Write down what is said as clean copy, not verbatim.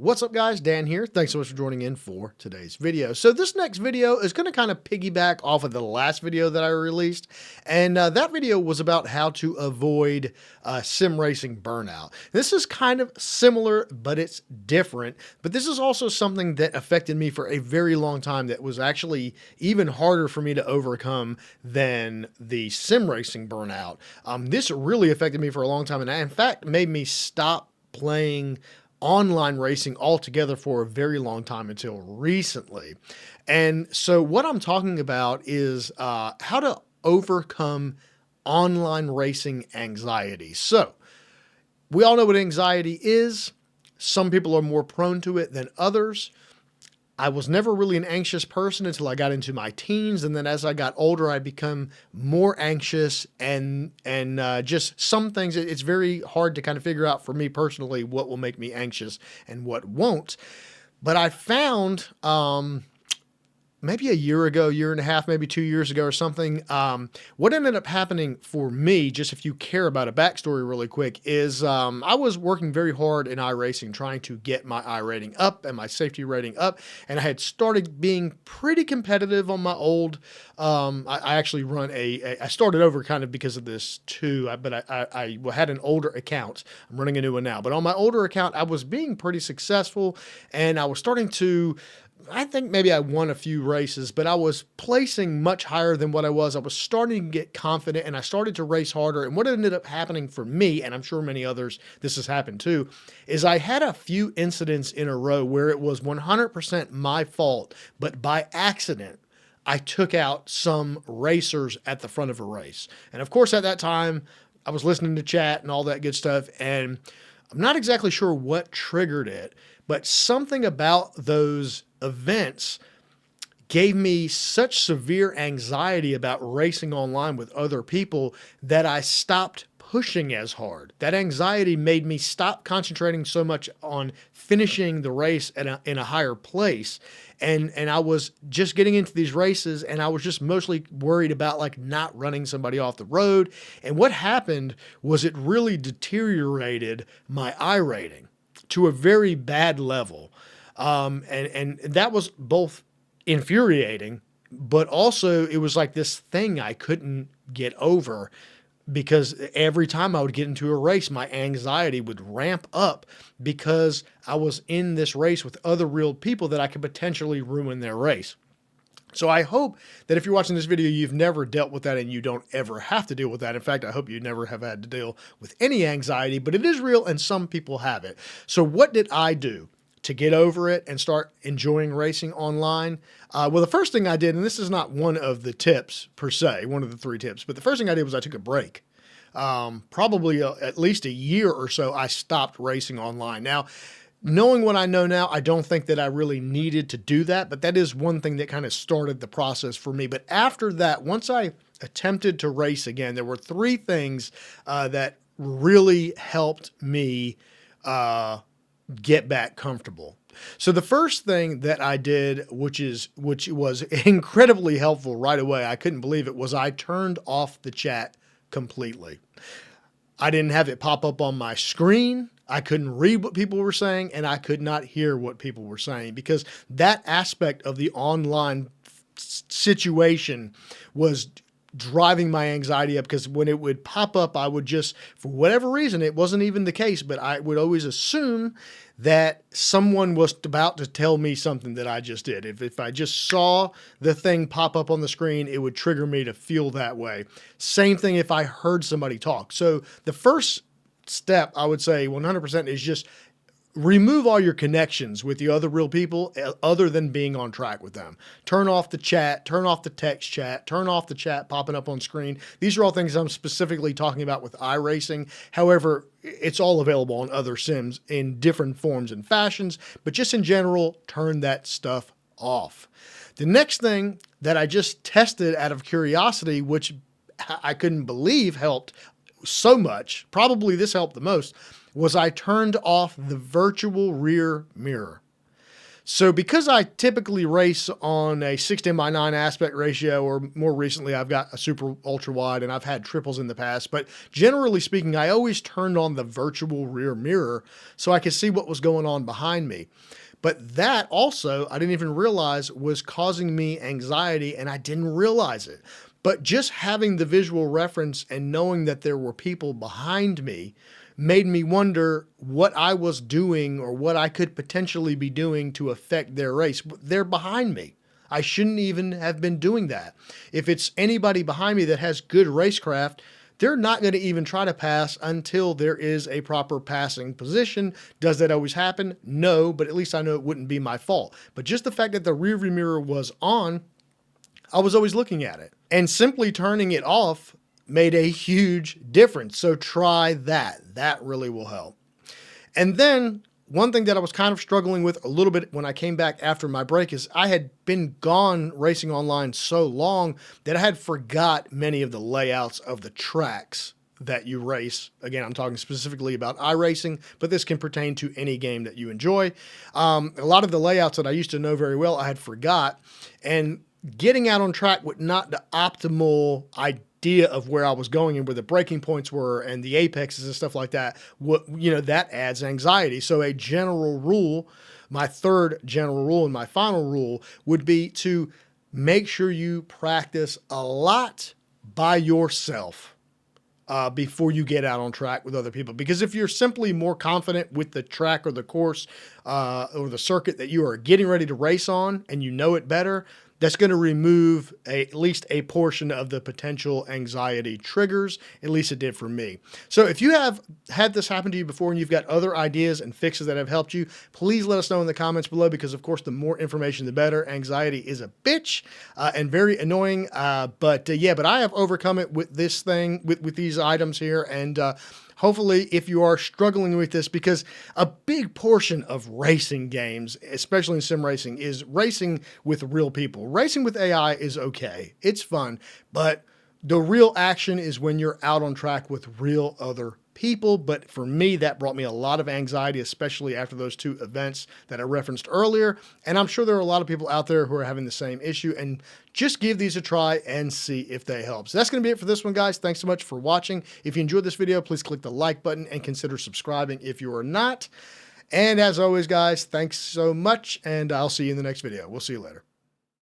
What's up guys, Dan here. Thanks so much for joining in for today's video. So this next video is going to kind of piggyback off of the last video that I released. And that video was about how to avoid sim racing burnout. This is kind of similar, but it's different. But this is also something that affected me for a very long time that was actually even harder for me to overcome than the sim racing burnout. This really affected me for a long time and in fact made me stop playing online racing altogether for a very long time until recently. And so what I'm talking about is how to overcome online racing anxiety. So we all know what anxiety is. Some people are more prone to it than others. I was never really an anxious person until I got into my teens, and then as I got older, I become more anxious and just some things. It's very hard to kind of figure out for me personally what will make me anxious and what won't. But I found maybe a year ago, year and a half, maybe 2 years ago or something. What ended up happening for me, just if you care about a backstory really quick, is I was working very hard in iRacing, trying to get my iRating up and my safety rating up. And I had started being pretty competitive on my old, I actually run I started over kind of because of this too, but I had an older account. I'm running a new one now, but on my older account, I was being pretty successful and I was starting to, I think maybe I won a few races, but I was placing much higher than what I was. I was starting to get confident and I started to race harder. And what ended up happening for me, and I'm sure many others this has happened too, is I had a few incidents in a row where it was 100% my fault, but by accident, I took out some racers at the front of a race. And of course, at that time, I was listening to chat and all that good stuff. And I'm not exactly sure what triggered it, but something about those events gave me such severe anxiety about racing online with other people that I stopped pushing as hard. That anxiety made me stop concentrating so much on finishing the race in a higher place. And I was just getting into these races and I was just mostly worried about like not running somebody off the road. And what happened was it really deteriorated my iRating to a very bad level. And that was both infuriating, but also it was like this thing I couldn't get over because every time I would get into a race, my anxiety would ramp up because I was in this race with other real people that I could potentially ruin their race. So I hope that if you're watching this video, you've never dealt with that and you don't ever have to deal with that. In fact, I hope you never have had to deal with any anxiety, but it is real and some people have it. So what did I do to get over it and start enjoying racing online? Well, the first thing I did, and this is not one of the tips per se, one of the 3 tips, but the first thing I did was I took a break. Probably at least a year or so, I stopped racing online. Now, knowing what I know now, I don't think that I really needed to do that, but that is one thing that kind of started the process for me. But after that, once I attempted to race again, there were 3 things that really helped me get back comfortable. So the first thing that I did, which was incredibly helpful right away, I couldn't believe it, was I turned off the chat completely. I didn't have it pop up on my screen. I couldn't read what people were saying and I could not hear what people were saying because that aspect of the online situation was driving my anxiety up because when it would pop up, I would just, for whatever reason, it wasn't even the case, but I would always assume that someone was about to tell me something that I just did. If I just saw the thing pop up on the screen, it would trigger me to feel that way. Same thing if I heard somebody talk. So the first step, I would say 100%, is just remove all your connections with the other real people other than being on track with them. Turn off the chat, turn off the text chat, turn off the chat popping up on screen. These are all things I'm specifically talking about with iRacing. However, it's all available on other sims in different forms and fashions, but just in general, turn that stuff off. The next thing that I just tested out of curiosity, which I couldn't believe helped so much, probably this helped the most, was I turned off the virtual rear mirror. So because I typically race on a 16:9 aspect ratio, or more recently I've got a super ultra wide and I've had triples in the past, but generally speaking, I always turned on the virtual rear mirror so I could see what was going on behind me. But that also, I didn't even realize, was causing me anxiety, and I didn't realize it. But just having the visual reference and knowing that there were people behind me made me wonder what I was doing or what I could potentially be doing to affect their race. They're behind me. I shouldn't even have been doing that. If it's anybody behind me that has good racecraft, they're not going to even try to pass until there is a proper passing position. Does that always happen? No, but at least I know it wouldn't be my fault. But just the fact that the rearview mirror was on, I was always looking at it. And simply turning it off made a huge difference. So try that. That really will help. And then one thing that I was kind of struggling with a little bit when I came back after my break is I had been gone racing online so long that I had forgot many of the layouts of the tracks that you race. Again, I'm talking specifically about iRacing, but this can pertain to any game that you enjoy. A lot of the layouts that I used to know very well, I had forgot, and getting out on track with not the optimal idea of where I was going and where the breaking points were and the apexes and stuff like that, that adds anxiety. So a general rule, my third general rule and my final rule, would be to make sure you practice a lot by yourself before you get out on track with other people. Because if you're simply more confident with the track or the course or the circuit that you are getting ready to race on and you know it better, that's going to remove at least a portion of the potential anxiety triggers. At least it did for me. So if you have had this happen to you before and you've got other ideas and fixes that have helped you, please let us know in the comments below, because of course, the more information, the better. Anxiety is a bitch and very annoying. But I have overcome it with this thing, with these items here. And hopefully, if you are struggling with this, because a big portion of racing games, especially in sim racing, is racing with real people. Racing with AI is okay. It's fun, but the real action is when you're out on track with real other people. But for me, that brought me a lot of anxiety, especially after those two events that I referenced earlier. And I'm sure there are a lot of people out there who are having the same issue, and just give these a try and see if they help. So that's going to be it for this one, guys. Thanks so much for watching. If you enjoyed this video, please click the like button and consider subscribing if you are not. And as always, guys, thanks so much, and I'll see you in the next video. We'll see you later.